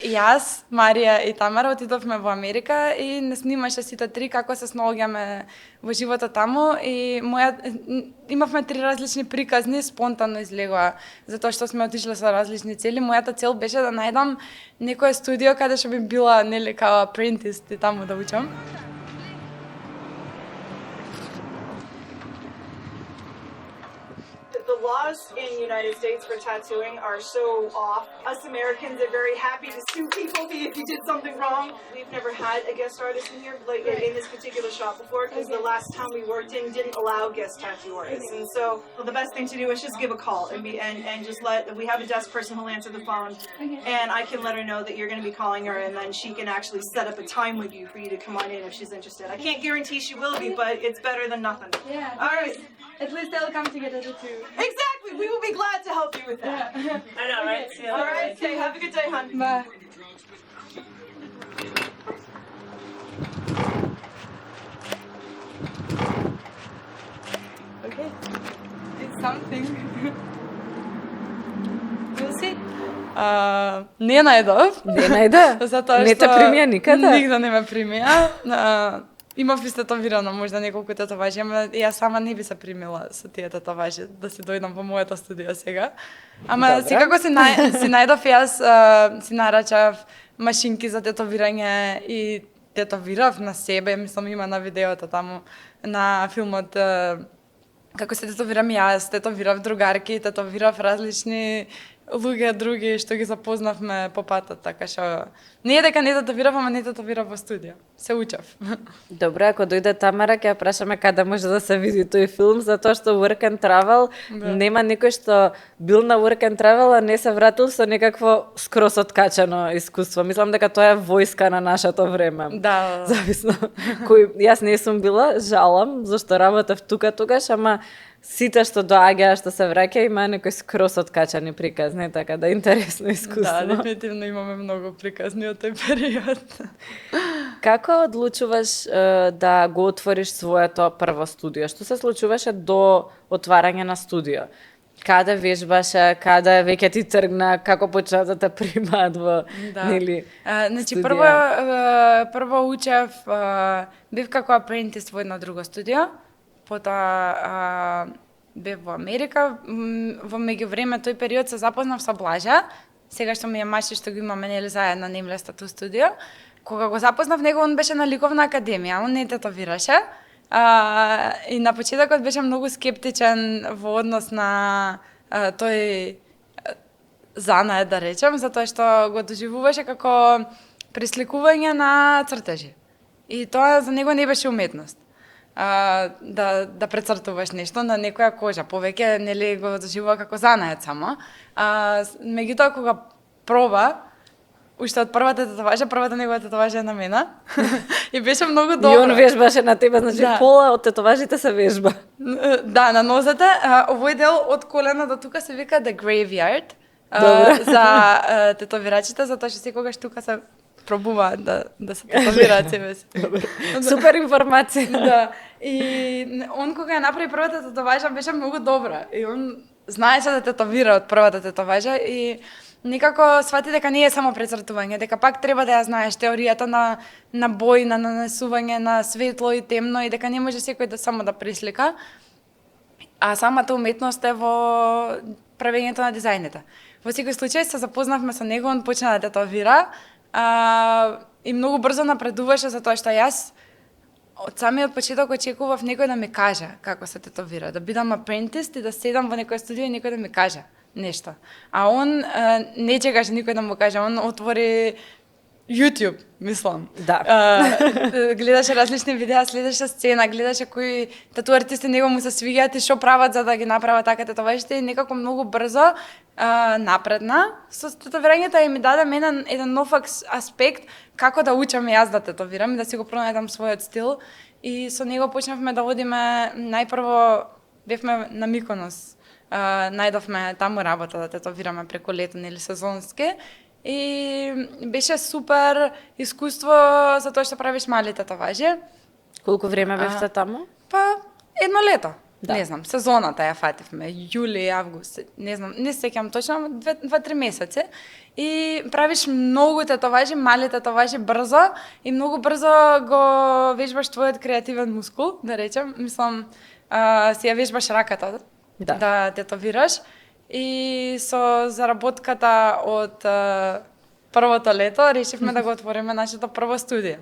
јас, Марија и Тамара отидовме во Америка и не снимаше сите три како се снаоѓаме во животот таму и имавме три различни приказни, спонтано излегоа, затоа што сме отишле со различни цели. Мојата цел беше да најдам некое студио каде што би била нели као апрентис и таму да учам. The laws in the United States for tattooing are so off. Us Americans are very happy to sue people if you did something wrong. We've never had a guest artist in here, like in this particular shop before, because the last town we worked in didn't allow guest tattoo artists. And so the best thing to do is just give a call and just we have a desk person who'll answer the phone, and I can let her know that you're going to be calling her, and then she can actually set up a time with you for you to come on in if she's interested. I can't guarantee she will be, but it's better than nothing. Yeah. All right. At least they'll come to get a tattoo. Exactly. We will be glad to help you with that. I know, right? All right. Okay. Have a good day, hon. Bye. Okay. It's something. We'll see. Не најдов. Не најде? Затоа што не те примија никаде? Нигде не ме примија. Имав истетовирано можда неколку татуажи, ама јас сама не би се примила со тие татуажи да си дојдам во моето студио сега. Ама секако си најдов јас, си нарачав машинки за тетовирање и тетовирав на себе, мислам има на видеото таму, на филмот како се тетовирам јас, тетовирав другарки, тетовирав различни луѓе други што ги запознавме по патот, така што не е дека не тетовирав, ама не тетовирав во студио. Се учев. Добре, ако дојде Тамара, ќе ја прашаме каде може да се види тој филм, затоа што Work and Travel нема никој што бил на Work and Travel, а не се вратил со некакво скрос откачано искуство. Мислам дека тоа е војска на нашето време. Да. Зависно. Кој јас не сум била, жалам, зашто работев тука тогаш, ама сите што доаѓаа, што се враќа, има некој скрос откачани приказни, така да интересно искуство. Да, дефинитивно имаме многу приказни од тој период. Како одлучуваш да го отвориш своето прво студио? Што се случуваше до отварање на студио? Каде вежбаше, каде веќе ти тргна, како почна да те примаат во нели? Значи прво учев, бев како апрентис во едно друго студио. Потоа бев во Америка, во меѓувреме тој период се запознав со Блажа, сега што ми е мачи што го имаме нели заедно Nameless Tattoo студио. Кога го запознав него, он беше на ликовна академија, он не тетовираше. И на почетокот беше многу скептичен во однос на тој занае, да речем, затоа што го доживуваше како пресликување на цртежи. И тоа за него не беше уметност. Да прецртуваш нешто на некоја кожа, повеќе нели го доживува како занаед само. Меѓутоа кога проба, уште од првата негова татуажа е на мене. И беше многу добро. И он вежбаше на тебе, значи пола од татуажите се вежба. Да, на нозете. Овој дел од колена до тука се вика The Graveyard. За тетовирачите, затоа што секогаш тука се пробуваат да се тетовираат себе си. Супер информација. Да. И он кога ја направи првата тетоважа беше многу добра. И он знаеше да тетовира од првата тетоважа и некако свати дека не е само прецртување, дека пак треба да ја знаеш теоријата на бој, на нанесување на светло и темно и дека не може секој да само да преслика. А самата уметност е во правењето на дизајните. Во секој случај се запознавме со него, он почна да тетовира. И многу брзо напредуваше затоа што јас од самиот почеток очекував некој да ми каже како се тетовира, да бидам апрентис и да седам во некој студио и некој да ми каже нешто. А он не чекаше никој да му каже, он отвори YouTube, мислам. Да. Гледаше различни видеа, следеше сцена, гледаше кои тату артисти него му се свиѓаат и што прават за да ги направат така тетоважите и некако многу брзо напредна со тетовирањето и ми даде мене еден нов аспект како да учам јас да тетовирам и да си го пронајдам својот стил и со него почнавме да одиме, најпрво бевме на Миконос, најдовме таму работа да тетовираме преку лето нели сезонски. И беше супер искуство затоа што правиш мали татуажи. Колку време бевте таму? Па едно лето. Да. Не знам, сезоната ја фативме, јули, август, не знам, не се сеќам точно, 2-3 месеци. И правиш многу татоважи, мали татоважи брзо и многу брзо го вежбаш твојот креативен мускул, да речем. Мислам, си ја вежбаш раката да тетовираш. И со заработката од првото лето решивме да го отвориме нашето прво студио.